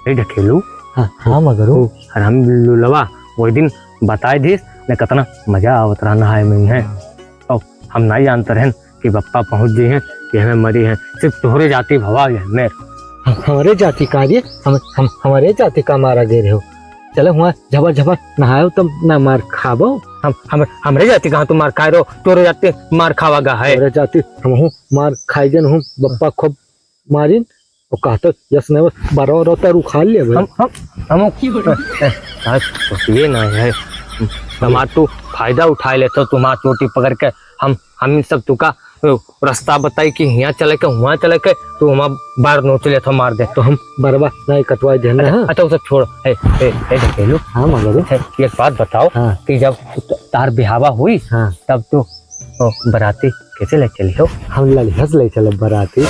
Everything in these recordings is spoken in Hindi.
ढकेलू। हाँ मगरू हम लुलवा वो दिन बताए दिस ने कितना मजा आवत रहा नहाए में है। और हम नहीं जानते रहन कि बप्पा पहुंच गए हैं कि हमें मरी हैं, सिर्फ तोहरे जाति भवा गए मेर। हमारे जाति का ये हम हमारे जाति का मारा गए हो। चलो हुआ झबर झबर नहायो तुम ना मार खाबो। हम हमरे जाति कहाँ तुम मार खाए रहो, तोरे जाति मार खावागा है। हमारे जाति हम हूँ मार खाई जन हूँ बप्पा खूब मारिन और कहते यस ने बारो रोता रुखा लिया भाई। हम ये ना है तुम्हारा तू फायदा उठा लेते तुम्हारा चोटी पकड़ के। हम सब तुका रास्ता बताई कि यहाँ चले के वहाँ चले के तू हमारा बार नोच ले तो मार दे तो हम बरबा नहीं कटवाई देना है। अच्छा उसे छोड़। ढकेलू हाँ मगरू एक बात बताओ कि जब तार बिहावा हुई तब तो बराती कैसे ले चली हो? हम लड़ियास ले चले बराती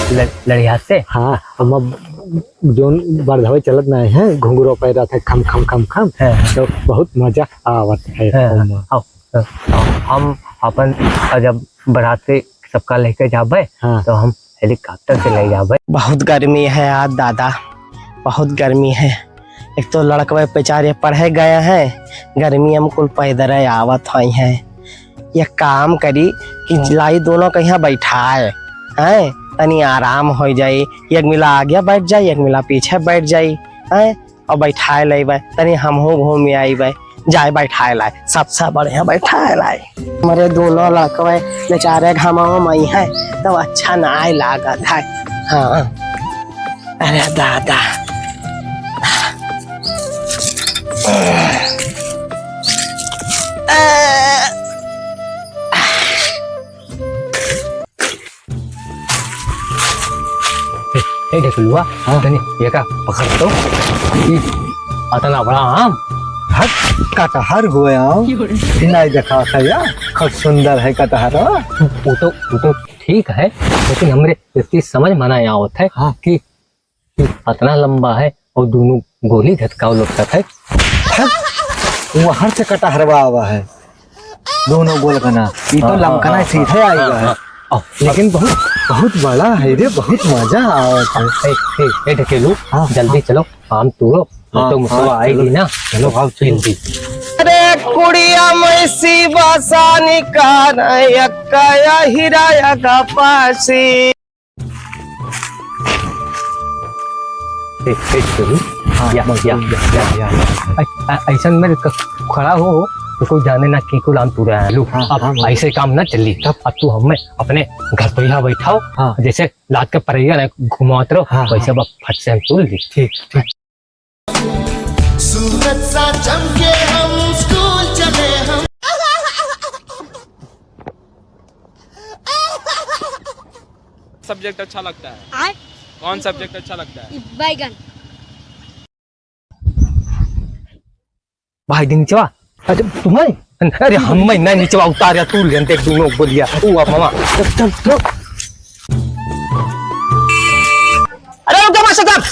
लड़ियास से। हाँ हम अब जोन बरधवे चलत नहीं है घुंघरो पैरा थे खम खम खम खम तो बहुत मजा आवत है। हम अपन जब बराती सबका लेके जाबे तो हम हेलीकॉप्टर से ले जाबे। बहुत गर्मी है आज दादा, बहुत गर्मी है। एक तो लड़कवे बेचारे पढ़े गए हैं, गर्मी हम कुल पैदल आवत हुई है। ये काम करी कि लाई दोनों कहीं बैठाए हैं तनी आराम हो जाए। एक मिला आगे बैठ जाए एक मिला पीछे बैठ जाए हैं और बैठाए लेबे तनी हमहू घूम आईबे जाए बैठाए लाए सबसे बढ़िया बैठाए लाए। हमारे दोनों लड़कवे बेचारे घमाओ मई है तो अच्छा ना लागत है। हाँ अरे दादा ढकेलुआ ये का पकड़ तो अतना बड़ा आम कटहर हुए नहीं देखा था यार खूब सुंदर है कटहर। वो तो ठीक है लेकिन हमरे इतनी समझ मना आवत है कि इतना लंबा है और दोनों गोली झटकाव लोग तक है। वो हर से कटहरवा हुआ है दोनों गोल बना ये तो लमकना सीधे आएगा है लेकिन बहुत बहुत बड़ा है रे बहुत मजा आवत है। ढकेलू जल्दी चलो आम तोड़ो तो मुसवा आएगी ना। चलो भाव जल्दी। अरे कुड़िया मैसी बसानी काना यक्का हीरा यक्का पासी। ऐसा मेरे खड़ा हो तो कोई जाने ना कि को लाम तू रहा है। अब ऐसे काम ना चली तब अब तू हमें अपने घर पे यहाँ बैठाओ जैसे लाद के परैया ना घुमाते रहो वैसे अब फट से हम तोड़ ली। ठीक ठीक। सूरज सा चमके हम स्कूल चले हम। सब्जेक्ट अच्छा लगता है? कौन सब्जेक्ट अच्छा लगता है? बैगन। भाई दिन चवा अरे तुम्हें अरे हम नहीं नीचे उतार तू लेते दोनों बोलिया मामा चल चल। अरे रुको मास्टर साहब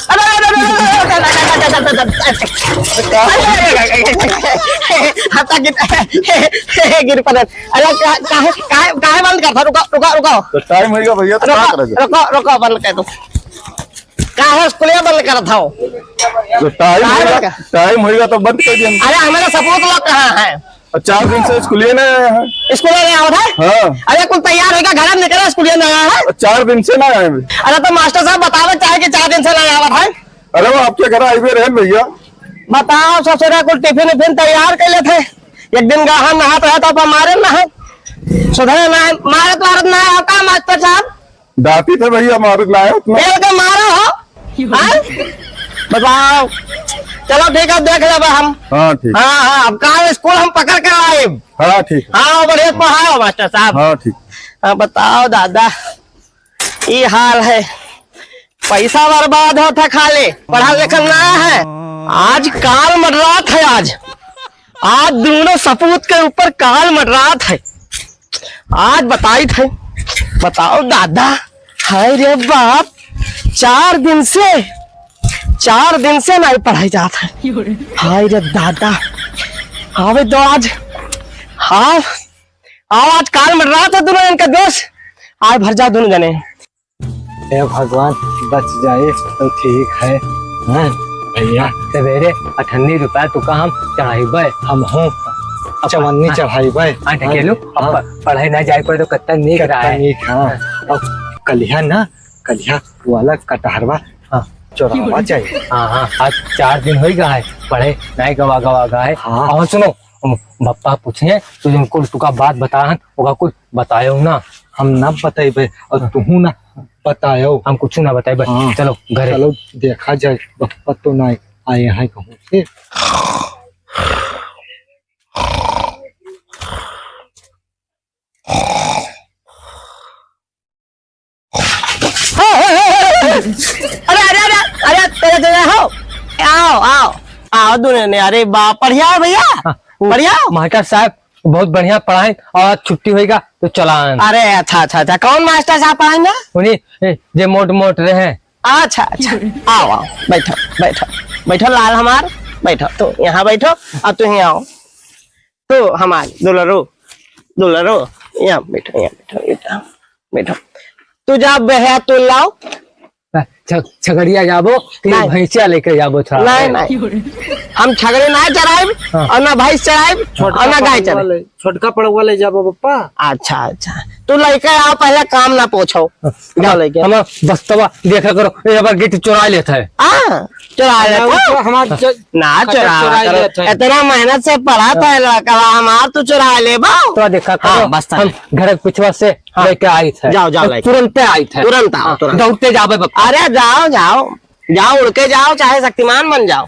गिर पड़े। अरे काहे बंद कर था? रुको रुको तो टाइम होगा भैया तो क्या करेंगे? रुको बंद कर दो। काहे स्कूल बंद कर था? तो टाइम होगा तो बंद कर दिया। अरे हमारे सपूत लोग कहाँ है? 4 दिन से स्कूल नहीं आया है। स्कूल नहीं आया है? हाँ। अरे कुछ तैयार होगा घर में निकला स्कूल नहीं आया है? 4 दिन से ना आए। अरे तो मास्टर साहब बताओ चाहे कि 4 दिन से नहीं आया है? अरे वो आपके घर आए हुए रहे भैया। बताओ ससुरा कुछ टिफिन उफिन तैयार कर लेते। एक दिन गाहन नहाते है तो मारे ना है सुधरे ना है मारे तो औरत ना है का मास्टर साहब? डांटी थे भैया मार लाए उतना मारा हो बताओ। चलो ठीक है देख लेबे हम। हाँ ठीक। हाँ अब कहा स्कूल हम पकड़ कर आए। हाँ ठीक। हाँ बढ़िया पढ़ाओ मास्टर साहब। हाँ ठीक। हाँ बताओ दादा ये हाल है पैसा बर्बाद होता खाली पढ़ा लिखा ना है। आज काल मडरात है। आज दोनों सपूत के ऊपर काल मडरात है। आज बताई थे बताओ दादा। हाय रे बाप 4 दिन से नहीं पढ़ाई जाता है। हाय रे दादा आवे तो आज हाँ आज काल मडरात है दोनों इनका दोष आज भर जा दोनों जने। हे भगवान बच जाए तो ठीक है। भैया सवेरे 98 रुपया तो का हम चढ़ाई हम हूँ चवन्नी चढ़ाई भाई ढकेलू पढ़ाई ना जाए पर तो कत्ता नीक रहा है। हाँ और कलिया वाला कटहरवा चोरावा चाहिए। हाँ आज 4 दिन हो गया है पढ़े नहीं गवा गया है। हाँ। और सुनो बप्पा पूछे तो उनको तुका बात बताहन होगा कुछ बतायो ना। हम ना बताइबे और तू ना बतायो। हम कुछ ना बताए हाँ। चलो घरे। चलो देखा जाए बप्पा तो ना आए हैं कहूँ से। अरे अरे अरे अरे तेरे जगह हो, आओ आओ आओ दुनिया ने। अरे बाप बढ़िया है भैया, बढ़िया। मास्टर साहब बहुत बढ़िया पढ़ाए और आज छुट्टी होएगा तो चलान। अरे अच्छा कौन मास्टर साहब पढ़ाएंगे? उन्हीं जे मोट रहे। अच्छा आओ आओ बैठो बैठो बैठो लाल हमार, बैठो तो यहाँ बैठो और तुम यहाँ आओ। तो हमार दुलरो यहाँ बैठो बैठो। तू जा बहया तू लाओ। छगड़िया जाबो नहीं। भैंसिया लेकर जाबो थोड़ा। नहीं हम छगड़े ना चढ़ाए हाँ। और ना भैंस चढ़ाए और ना गाय चढ़ाए। छोटका पड़वा ले जाबो बप्पा। अच्छा तू लेकर आओ, पहले काम ना पूछो। जाओ लेके हम बस्तवा देखा करो ये बार गिट्टी चुरा लेता है। चुरा लेता हमार ना चुरा लेता है। इतना मेहनत से पढ़ा था लड़का हमार, तू चुरा ले बाओ। तो देखा करो हाँ, बस हम घर के पिछवा से लेके आई थे। जाओ लेके। तुरंत आई थे। तुरंत आओ, तुरंत। दौड़ते जाबे बप्पा। अरे जाओ उड़ के जाओ, चाहे शक्तिमान बन जाओ।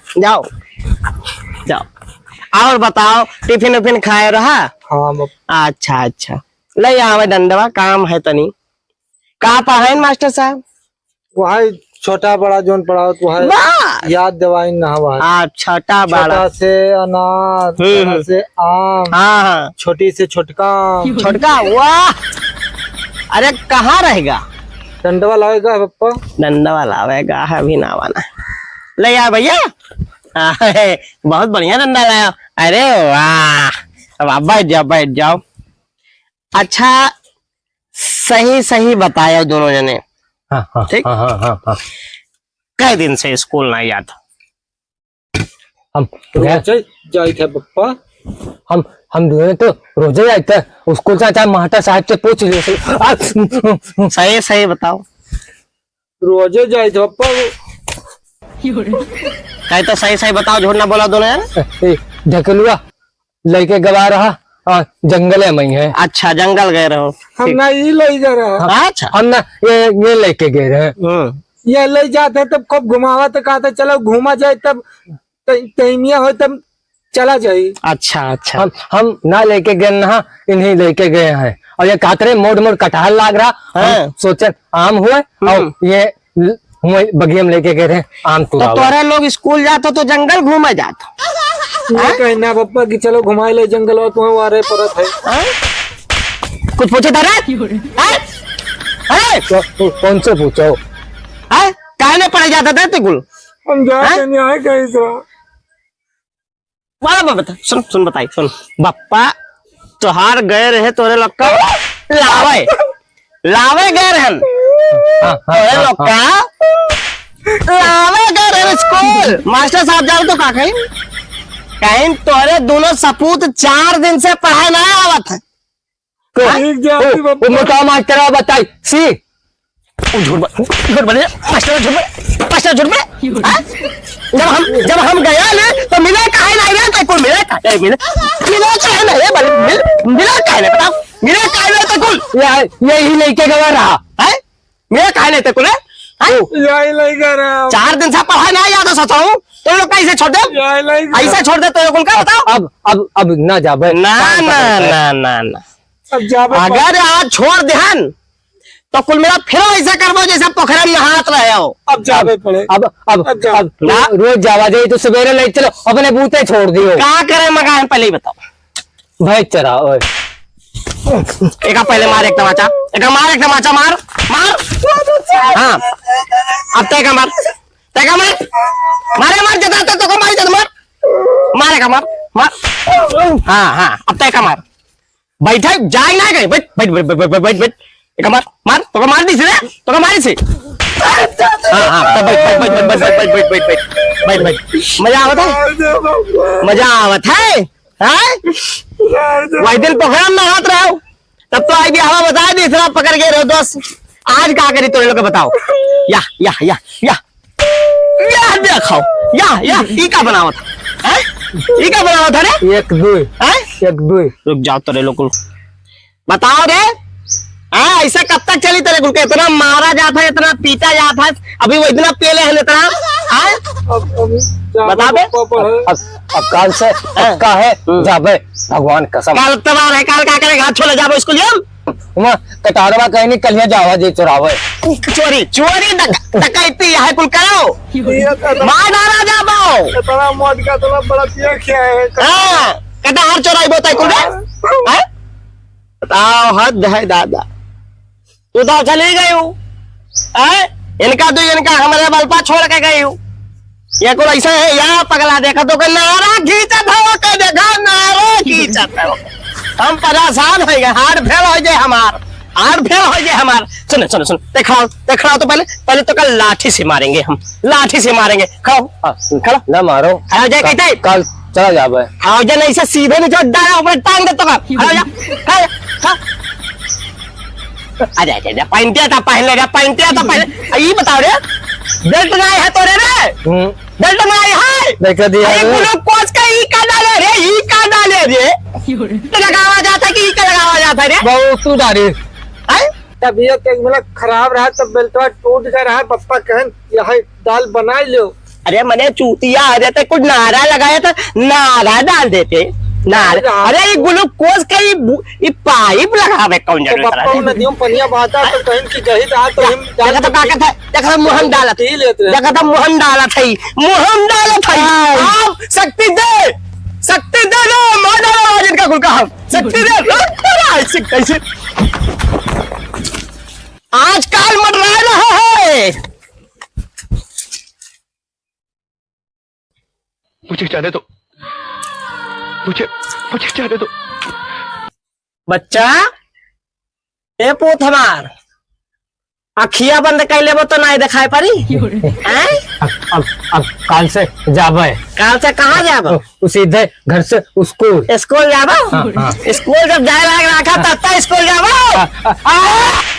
और बताओ टिफिन उफिन खाए रहा? हाँ बप्पा। अच्छा ले आवे डंडवा, काम है तनी। कहा पढ़ाए मास्टर साहब? वहाँ छोटा बड़ा जोन पढ़ाओ तो है बस। याद दवाई ना हुआ। छोटा बड़ा छोटा से अनार, बड़ा से आम, हाँ छोटी से छोटका आम। छोटका। वाह अरे कहाँ रहेगा? डंडवा लगेगा पप्पा। डंडवा लावेगा है अभी ना वाला। ले आ भैया, बहुत बढ़िया डंडा लाया। अरे वाह, अब बैठ जाओ। अच्छा सही बताया दोनों जने। हाँ ठीक। हाँ। कई दिन से स्कूल नहीं जाता। हम जाई थे पप्पा। हम दोनों तो रोजे आए थे उसको चाचा मास्टर साहब से पूछ लिए। सही बताओ। रोजे जाई थे पप्पा। कहीं तो सही बताओ, झूठ ना बोला दोनों यार। ढकेलुआ लेके गवा रहा जंगल में ही है। अच्छा जंगल गए रहो। हम ना ये ले जा रहा। अच्छा हम ना ये लेके गए रहे। ये ले जाते तब कब घुमावा तो कहते चलो घूमा जाए तब तैमिया हो तब चला जाए। अच्छा हम ना लेके गए ना, इन्हीं लेके गए हैं। और ये कातरे मोड़ कटहल लाग रहा। हम सोचे आम हुए और ये हुए बगिया में लेके गए रहे आम तो तुरा। तोरे लोग स्कूल जाते तो जंगल घूमे जाते। ये कहना पप्पा कि चलो घुमाए ले जंगल और तुम्हें वारे परत है। कुछ पूछे था तो कौन से पूछो? कहने पड़े जाता था तुकुल। हम जाते नहीं आए कहीं से। बता सुन बताई सुन। बप्पा तुहार गए रहे तोरे लोग का लावे गए रहे तोरे लोग का लावे गए रहे स्कूल। मास्टर साहब जाओ तो का कहीं तोरे दोनों सपूत 4 दिन से पढ़ाई नहीं आवत है। मास्टर बताई सी झूठ बोले मास्टर झूठ बोले। जब हम गया ना तो मिले काहे नहीं रे? कुल मिले काहे नहीं बताओ। मिले काहे नहीं तो कुल यही लेके गवा रहा है। मिले काहे नहीं तो कुल यही ले जा रहा। 4 दिन से पढ़ाई नहीं याद सोचा हूँ तो लोग कैसे छोड़ दे? ऐसा छोड़ दे तो कुल का बताओ। अब ना जाबे ना अब जाबे। अगर आज छोड़ ध्यान तो कुल मेरा फिर ऐसा करबो जैसा पोखरा में नहात रहे हो। अब जाबे पड़े। अब रोज जावा जाए तो सवेरे ले चलो अपने बूते छोड़ दियो। क्या करे मकान पहले ही बताओ। भाई चरा ओए एक पहले मार एक तमाचा मार। हाँ अब तय का मार मारे जता तो को मारेगा मार। हाँ अब तय का मार। बैठे जाए ना गए बैठ एक मार मार तो मार दी से तो मारी से हाँ बैठ मजा आवत है मजा आवत है वही दिन पोखरा में हाथ रहो तब तो आई हवा बता दी थोड़ा पकड़ के रहो दोस्त आज क्या करी तो लोग बताओ या या या या या देखो या ई का बनावा था हैं ई का बनावा था रे एक दो हैं एक दो रुक जाओ तेरे लोग बताओ रे हाँ ऐसा कब तक चली तेरे गुल के इतना मारा जाता है इतना पीटा जाता है अभी वो इतना पेले है इतना बता दे अब काल से पक्का है जाबे भगवान कसम काल तबार है काल का करेगा छोड़ जाबो स्कूल वहाँ कटारवा कहीं नहीं कलिया जावा जे चुरावे चोरी चोरी डकैती है कुल करो मार डाला जाबो इतना मौत का तो बड़ा पिया क्या है हाँ कटार चोराई बोता कुल हैं बताओ हद है दादा तू तो चली गई हूँ इनका तो इनका हमारे बलपा छोड़ के गई हूँ ये को ऐसा है यहाँ पगला देखा तो नारा खींचा था के देखा नारा खींचा था हम परेशान हो गए हार्ट फेल हो जाए हमार सुनो सुनो सुनो देखा तो पहले तो कल लाठी से मारेंगे हम लाठी से मारेंगे खड़ो ना मारो आ जाए कहते कल चला जाबे आओ जा नहीं से सीधे नीचे डाला ऊपर टांग दे तो का अरे अरे पहनते था पहले ये बताओ रे बेल्ट नहीं है तोरे रे बेल्ट नहीं है देख दिया ग्लूकोज का ई का डाले रे तो लगावा जाता कि ई का लगावा जाता रे बहुत तू डारे तबीयत एक मतलब खराब रहा तब बेल्टवा टूट गया रहा पप्पा कहन यह दाल बना लो अरे मैंने चूतिया आ जाते कुछ नारा लगाया था नारा डाल देते नारा अरे ये ग्लूकोज का ये पाइप लगावे कौन तो जरूरत पप्पा नदियों पनिया बहाता तो कहीं की गही रहा तो हम देखा तो क्या कहता है देखा मुहम डाला पी लेते हैं। देखा तो मुहम डाला था आप शक्ति दे लो मार जिनका गुल का शक्ति दे कैसे आजकल मंडरा रहा है मुझे जाने दो मुझे जाने दो बच्चा ए पोत हमार अखिया बंद कर लेबो तो नहीं दिखाई पड़ी हैं अब काल से जाबे काल से कहाँ जाबो सीधे घर से स्कूल स्कूल जाबो हाँ। स्कूल जब जाए लग रखा तब तक स्कूल जाबो